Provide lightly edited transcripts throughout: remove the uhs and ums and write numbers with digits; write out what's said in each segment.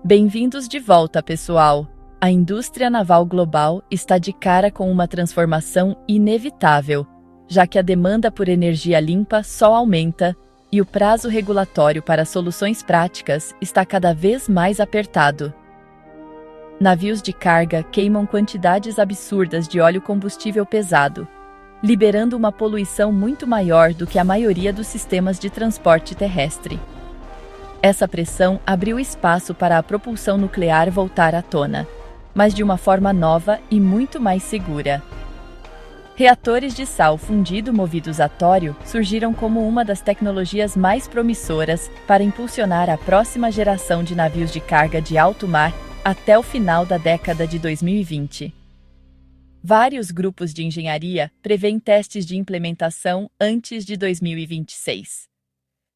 Bem-vindos de volta, pessoal! A indústria naval global está de cara com uma transformação inevitável, já que a demanda por energia limpa só aumenta e o prazo regulatório para soluções práticas está cada vez mais apertado. Navios de carga queimam quantidades absurdas de óleo combustível pesado, liberando uma poluição muito maior do que a maioria dos sistemas de transporte terrestre. Essa pressão abriu espaço para a propulsão nuclear voltar à tona, mas de uma forma nova e muito mais segura. Reatores de sal fundido movidos a tório surgiram como uma das tecnologias mais promissoras para impulsionar a próxima geração de navios de carga de alto mar até o final da década de 2020. Vários grupos de engenharia prevêem testes de implementação antes de 2026.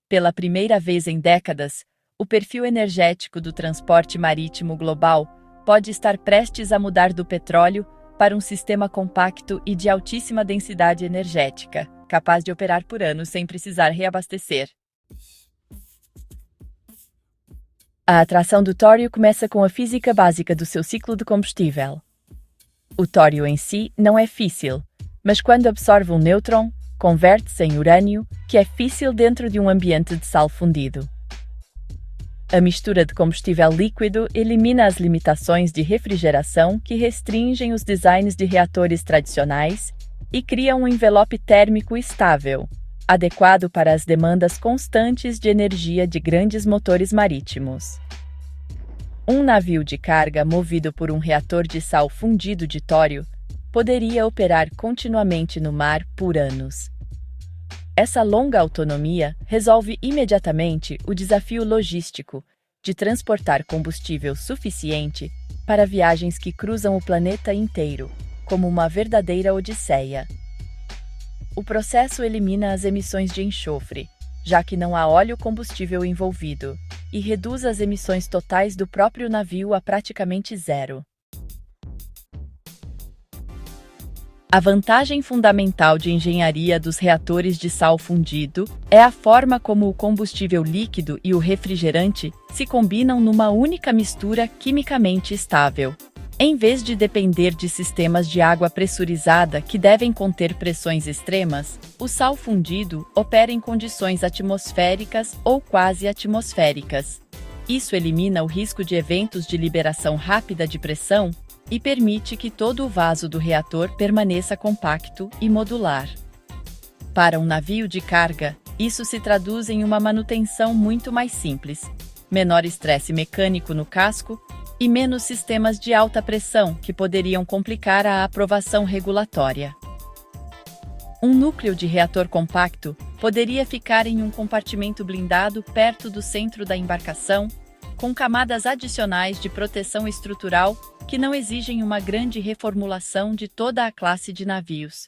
Pela primeira vez em décadas, o perfil energético do transporte marítimo global pode estar prestes a mudar do petróleo para um sistema compacto e de altíssima densidade energética, capaz de operar por anos sem precisar reabastecer. A atração do tório começa com a física básica do seu ciclo de combustível. O tório em si não é físsil, mas quando absorve um nêutron, converte-se em urânio, que é físsil dentro de um ambiente de sal fundido. A mistura de combustível líquido elimina as limitações de refrigeração que restringem os designs de reatores tradicionais e cria um envelope térmico estável, adequado para as demandas constantes de energia de grandes motores marítimos. Um navio de carga movido por um reator de sal fundido de tório poderia operar continuamente no mar por anos. Essa longa autonomia resolve imediatamente o desafio logístico de transportar combustível suficiente para viagens que cruzam o planeta inteiro, como uma verdadeira odisseia. O processo elimina as emissões de enxofre, já que não há óleo combustível envolvido, e reduz as emissões totais do próprio navio a praticamente zero. A vantagem fundamental de engenharia dos reatores de sal fundido é a forma como o combustível líquido e o refrigerante se combinam numa única mistura quimicamente estável. Em vez de depender de sistemas de água pressurizada que devem conter pressões extremas, o sal fundido opera em condições atmosféricas ou quase atmosféricas. Isso elimina o risco de eventos de liberação rápida de pressão e permite que todo o vaso do reator permaneça compacto e modular. Para um navio de carga, isso se traduz em uma manutenção muito mais simples, menor estresse mecânico no casco e menos sistemas de alta pressão que poderiam complicar a aprovação regulatória. Um núcleo de reator compacto poderia ficar em um compartimento blindado perto do centro da embarcação, com camadas adicionais de proteção estrutural que não exigem uma grande reformulação de toda a classe de navios.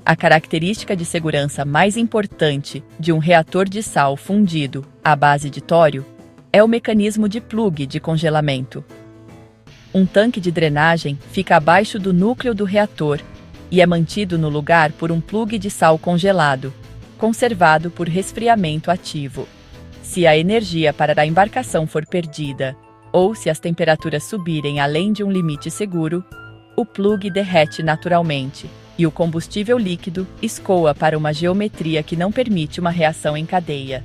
A característica de segurança mais importante de um reator de sal fundido à base de tório é o mecanismo de plug de congelamento. Um tanque de drenagem fica abaixo do núcleo do reator e é mantido no lugar por um plug de sal congelado, conservado por resfriamento ativo. Se a energia para a embarcação for perdida, ou se as temperaturas subirem além de um limite seguro, o plug derrete naturalmente e o combustível líquido escoa para uma geometria que não permite uma reação em cadeia.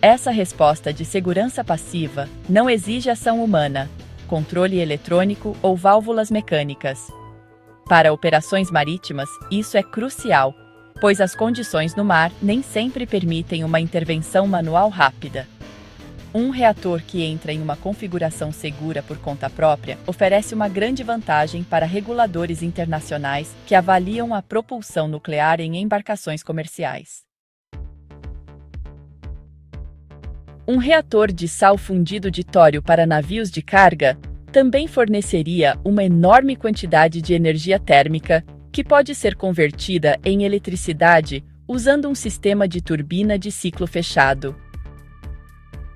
Essa resposta de segurança passiva não exige ação humana, controle eletrônico ou válvulas mecânicas. Para operações marítimas, isso é crucial, pois as condições no mar nem sempre permitem uma intervenção manual rápida. Um reator que entra em uma configuração segura por conta própria oferece uma grande vantagem para reguladores internacionais que avaliam a propulsão nuclear em embarcações comerciais. Um reator de sal fundido de tório para navios de carga também forneceria uma enorme quantidade de energia térmica que pode ser convertida em eletricidade usando um sistema de turbina de ciclo fechado.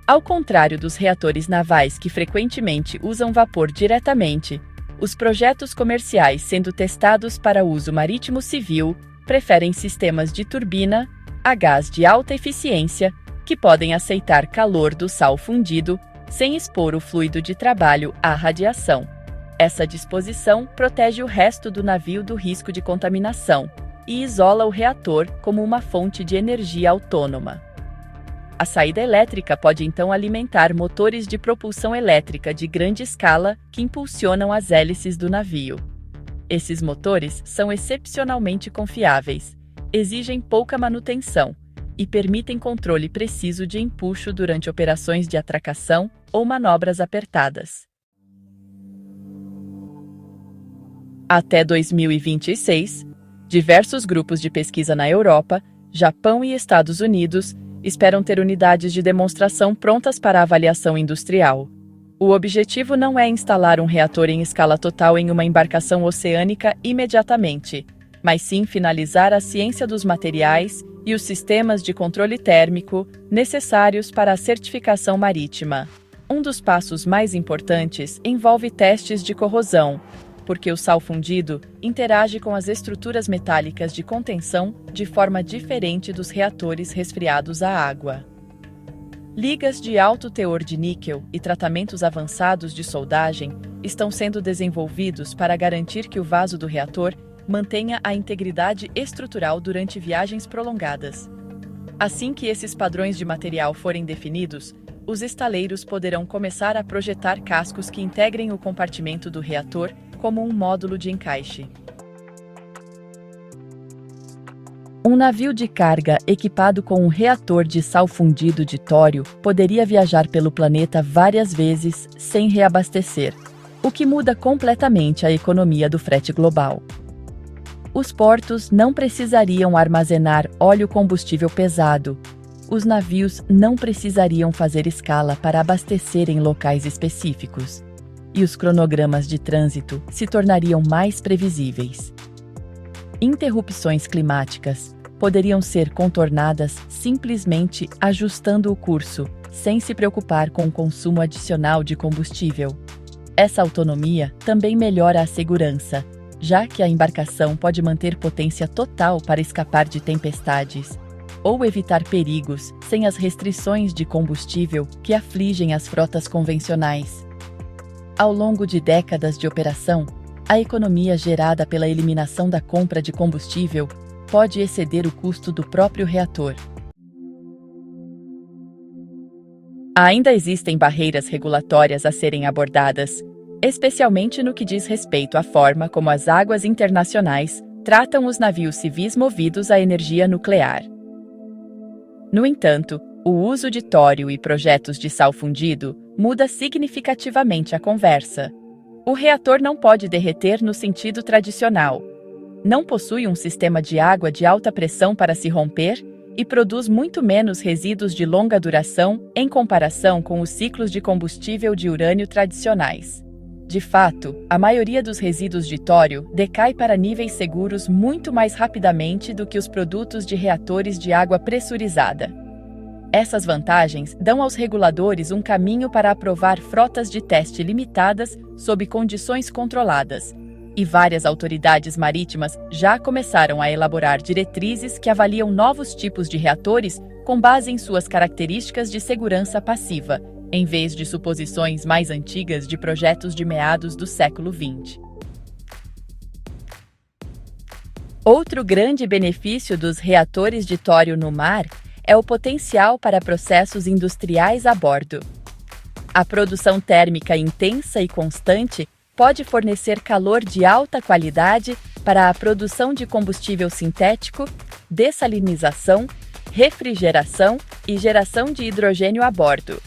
Ao contrário dos reatores navais que frequentemente usam vapor diretamente, os projetos comerciais sendo testados para uso marítimo civil preferem sistemas de turbina a gás de alta eficiência que podem aceitar calor do sal fundido sem expor o fluido de trabalho à radiação. Essa disposição protege o resto do navio do risco de contaminação e isola o reator como uma fonte de energia autônoma. A saída elétrica pode então alimentar motores de propulsão elétrica de grande escala que impulsionam as hélices do navio. Esses motores são excepcionalmente confiáveis, exigem pouca manutenção e permitem controle preciso de empuxo durante operações de atracação ou manobras apertadas. Até 2026, diversos grupos de pesquisa na Europa, Japão e Estados Unidos esperam ter unidades de demonstração prontas para avaliação industrial. O objetivo não é instalar um reator em escala total em uma embarcação oceânica imediatamente, mas sim finalizar a ciência dos materiais e os sistemas de controle térmico necessários para a certificação marítima. Um dos passos mais importantes envolve testes de corrosão, porque o sal fundido interage com as estruturas metálicas de contenção de forma diferente dos reatores resfriados à água. Ligas de alto teor de níquel e tratamentos avançados de soldagem estão sendo desenvolvidos para garantir que o vaso do reator mantenha a integridade estrutural durante viagens prolongadas. Assim que esses padrões de material forem definidos, os estaleiros poderão começar a projetar cascos que integrem o compartimento do reator como um módulo de encaixe. Um navio de carga equipado com um reator de sal fundido de tório poderia viajar pelo planeta várias vezes sem reabastecer, o que muda completamente a economia do frete global. Os portos não precisariam armazenar óleo combustível pesado. Os navios não precisariam fazer escala para abastecer em locais específicos. E os cronogramas de trânsito se tornariam mais previsíveis. Interrupções climáticas poderiam ser contornadas simplesmente ajustando o curso, sem se preocupar com o consumo adicional de combustível. Essa autonomia também melhora a segurança, já que a embarcação pode manter potência total para escapar de tempestades ou evitar perigos sem as restrições de combustível que afligem as frotas convencionais. Ao longo de décadas de operação, a economia gerada pela eliminação da compra de combustível pode exceder o custo do próprio reator. Ainda existem barreiras regulatórias a serem abordadas, especialmente no que diz respeito à forma como as águas internacionais tratam os navios civis movidos à energia nuclear. No entanto, o uso de tório e projetos de sal fundido muda significativamente a conversa. O reator não pode derreter no sentido tradicional. Não possui um sistema de água de alta pressão para se romper e produz muito menos resíduos de longa duração em comparação com os ciclos de combustível de urânio tradicionais. De fato, a maioria dos resíduos de tório decai para níveis seguros muito mais rapidamente do que os produtos de reatores de água pressurizada. Essas vantagens dão aos reguladores um caminho para aprovar frotas de teste limitadas sob condições controladas, e várias autoridades marítimas já começaram a elaborar diretrizes que avaliam novos tipos de reatores com base em suas características de segurança passiva, em vez de suposições mais antigas de projetos de meados do século XX. Outro grande benefício dos reatores de tório no mar é o potencial para processos industriais a bordo. A produção térmica intensa e constante pode fornecer calor de alta qualidade para a produção de combustível sintético, dessalinização, refrigeração e geração de hidrogênio a bordo.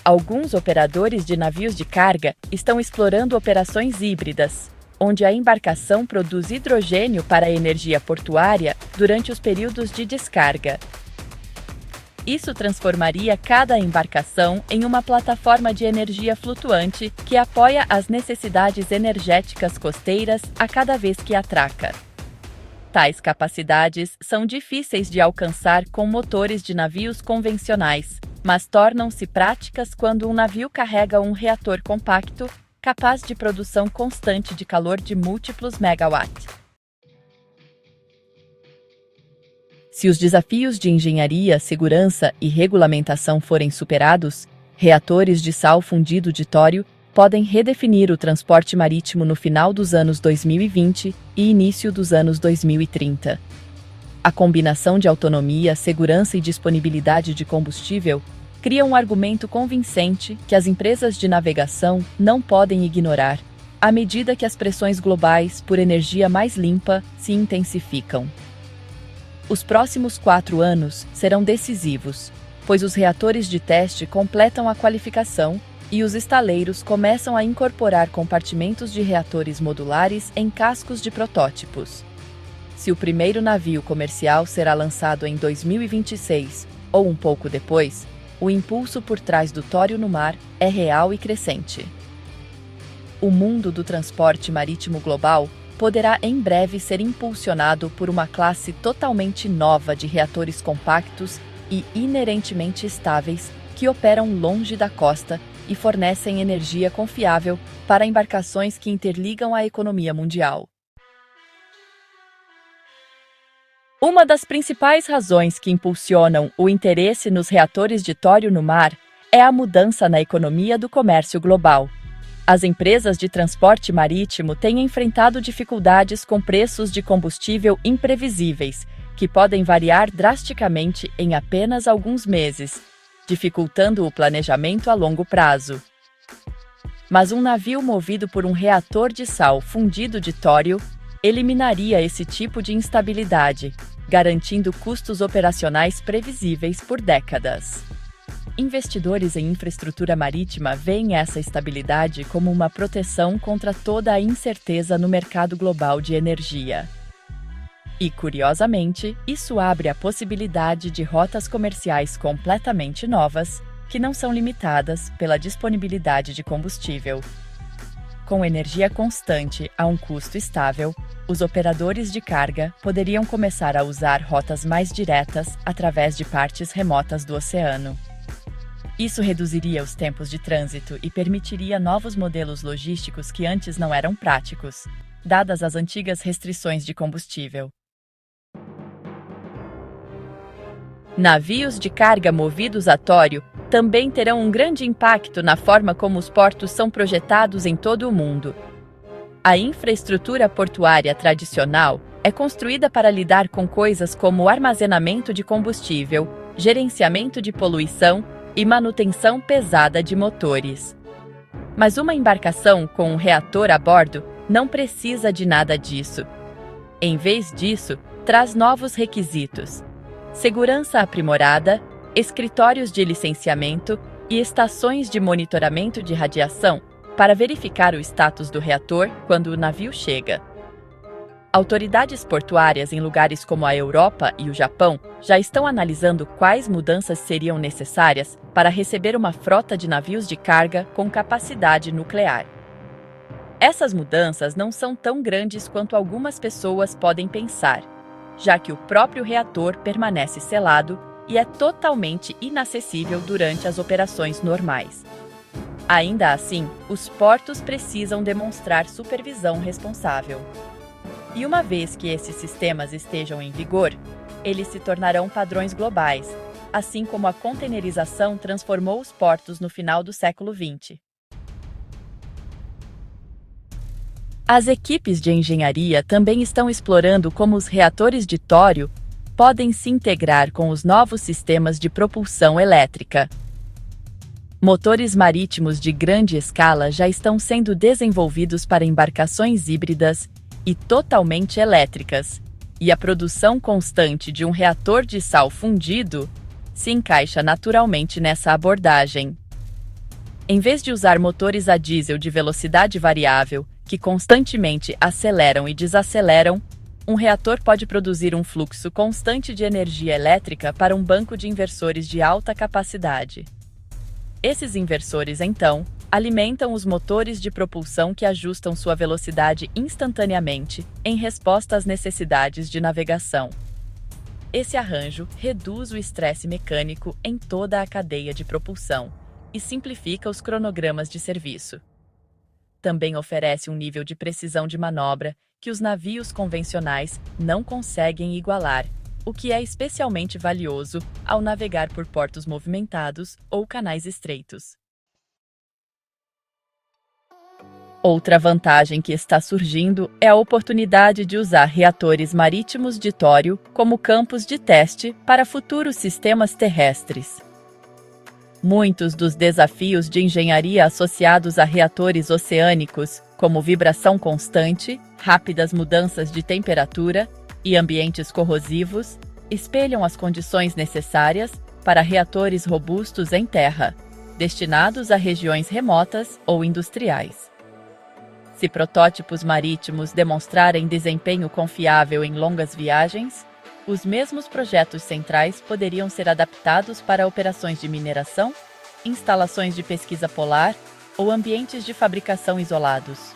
Alguns operadores de navios de carga estão explorando operações híbridas, onde a embarcação produz hidrogênio para a energia portuária durante os períodos de descarga. Isso transformaria cada embarcação em uma plataforma de energia flutuante que apoia as necessidades energéticas costeiras a cada vez que atraca. Tais capacidades são difíceis de alcançar com motores de navios convencionais, mas tornam-se práticas quando um navio carrega um reator compacto capaz de produção constante de calor de múltiplos megawatts. Se os desafios de engenharia, segurança e regulamentação forem superados, reatores de sal fundido de tório podem redefinir o transporte marítimo no final dos anos 2020 e início dos anos 2030. A combinação de autonomia, segurança e disponibilidade de combustível cria um argumento convincente que as empresas de navegação não podem ignorar, à medida que as pressões globais por energia mais limpa se intensificam. Os próximos 4 anos serão decisivos, pois os reatores de teste completam a qualificação e os estaleiros começam a incorporar compartimentos de reatores modulares em cascos de protótipos. Se o primeiro navio comercial será lançado em 2026 ou um pouco depois, o impulso por trás do tório no mar é real e crescente. O mundo do transporte marítimo global poderá em breve ser impulsionado por uma classe totalmente nova de reatores compactos e inerentemente estáveis que operam longe da costa e fornecem energia confiável para embarcações que interligam a economia mundial. Uma das principais razões que impulsionam o interesse nos reatores de tório no mar é a mudança na economia do comércio global. As empresas de transporte marítimo têm enfrentado dificuldades com preços de combustível imprevisíveis, que podem variar drasticamente em apenas alguns meses, dificultando o planejamento a longo prazo. Mas um navio movido por um reator de sal fundido de tório eliminaria esse tipo de instabilidade, garantindo custos operacionais previsíveis por décadas. Investidores em infraestrutura marítima veem essa estabilidade como uma proteção contra toda a incerteza no mercado global de energia. E, curiosamente, isso abre a possibilidade de rotas comerciais completamente novas, que não são limitadas pela disponibilidade de combustível. Com energia constante a um custo estável, os operadores de carga poderiam começar a usar rotas mais diretas através de partes remotas do oceano. Isso reduziria os tempos de trânsito e permitiria novos modelos logísticos que antes não eram práticos, dadas as antigas restrições de combustível. Navios de carga movidos a tório também terão um grande impacto na forma como os portos são projetados em todo o mundo. A infraestrutura portuária tradicional é construída para lidar com coisas como armazenamento de combustível, gerenciamento de poluição e manutenção pesada de motores. Mas uma embarcação com um reator a bordo não precisa de nada disso. Em vez disso, traz novos requisitos: segurança aprimorada, escritórios de licenciamento e estações de monitoramento de radiação para verificar o status do reator quando o navio chega. Autoridades portuárias em lugares como a Europa e o Japão já estão analisando quais mudanças seriam necessárias para receber uma frota de navios de carga com capacidade nuclear. Essas mudanças não são tão grandes quanto algumas pessoas podem pensar, já que o próprio reator permanece selado e é totalmente inacessível durante as operações normais. Ainda assim, os portos precisam demonstrar supervisão responsável. E uma vez que esses sistemas estejam em vigor, eles se tornarão padrões globais, assim como a containerização transformou os portos no final do século XX. As equipes de engenharia também estão explorando como os reatores de tório podem se integrar com os novos sistemas de propulsão elétrica. Motores marítimos de grande escala já estão sendo desenvolvidos para embarcações híbridas e totalmente elétricas, e a produção constante de um reator de sal fundido se encaixa naturalmente nessa abordagem. Em vez de usar motores a diesel de velocidade variável, que constantemente aceleram e desaceleram, um reator pode produzir um fluxo constante de energia elétrica para um banco de inversores de alta capacidade. Esses inversores, então, alimentam os motores de propulsão que ajustam sua velocidade instantaneamente em resposta às necessidades de navegação. Esse arranjo reduz o estresse mecânico em toda a cadeia de propulsão e simplifica os cronogramas de serviço. Também oferece um nível de precisão de manobra que os navios convencionais não conseguem igualar o que é especialmente valioso ao navegar por portos movimentados ou canais estreitos. Outra vantagem que está surgindo é a oportunidade de usar reatores marítimos de tório como campos de teste para futuros sistemas terrestres. Muitos dos desafios de engenharia associados a reatores oceânicos, como vibração constante, rápidas mudanças de temperatura e ambientes corrosivos, espelham as condições necessárias para reatores robustos em terra, destinados a regiões remotas ou industriais. Se protótipos marítimos demonstrarem desempenho confiável em longas viagens, os mesmos projetos centrais poderiam ser adaptados para operações de mineração, instalações de pesquisa polar ou ambientes de fabricação isolados.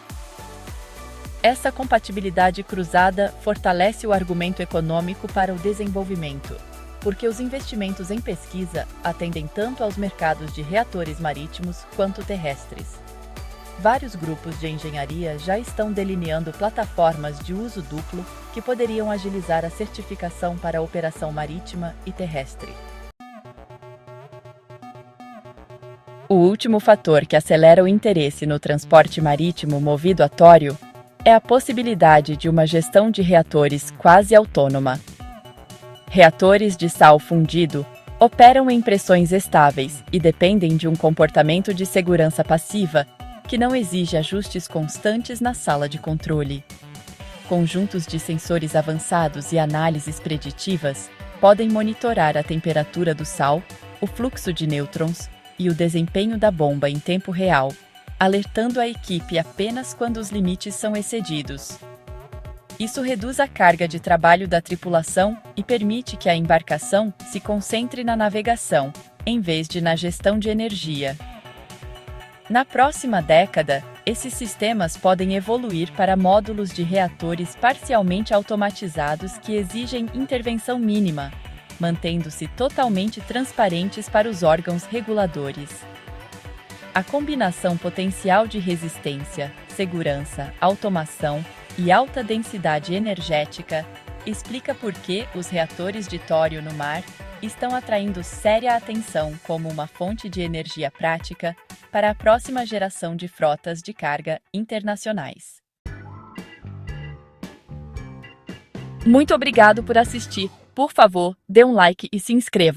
Essa compatibilidade cruzada fortalece o argumento econômico para o desenvolvimento, porque os investimentos em pesquisa atendem tanto aos mercados de reatores marítimos quanto terrestres. Vários grupos de engenharia já estão delineando plataformas de uso duplo que poderiam agilizar a certificação para a operação marítima e terrestre. O último fator que acelera o interesse no transporte marítimo movido a tório é a possibilidade de uma gestão de reatores quase autônoma. Reatores de sal fundido operam em pressões estáveis e dependem de um comportamento de segurança passiva que não exige ajustes constantes na sala de controle. Conjuntos de sensores avançados e análises preditivas podem monitorar a temperatura do sal, o fluxo de nêutrons e o desempenho da bomba em tempo real, alertando a equipe apenas quando os limites são excedidos. Isso reduz a carga de trabalho da tripulação e permite que a embarcação se concentre na navegação, em vez de na gestão de energia. Na próxima década, esses sistemas podem evoluir para módulos de reatores parcialmente automatizados que exigem intervenção mínima, mantendo-se totalmente transparentes para os órgãos reguladores. A combinação potencial de resistência, segurança, automação e alta densidade energética explica por que os reatores de tório no mar estão atraindo séria atenção como uma fonte de energia prática para a próxima geração de frotas de carga internacionais. Muito obrigado por assistir. Por favor, dê um like e se inscreva.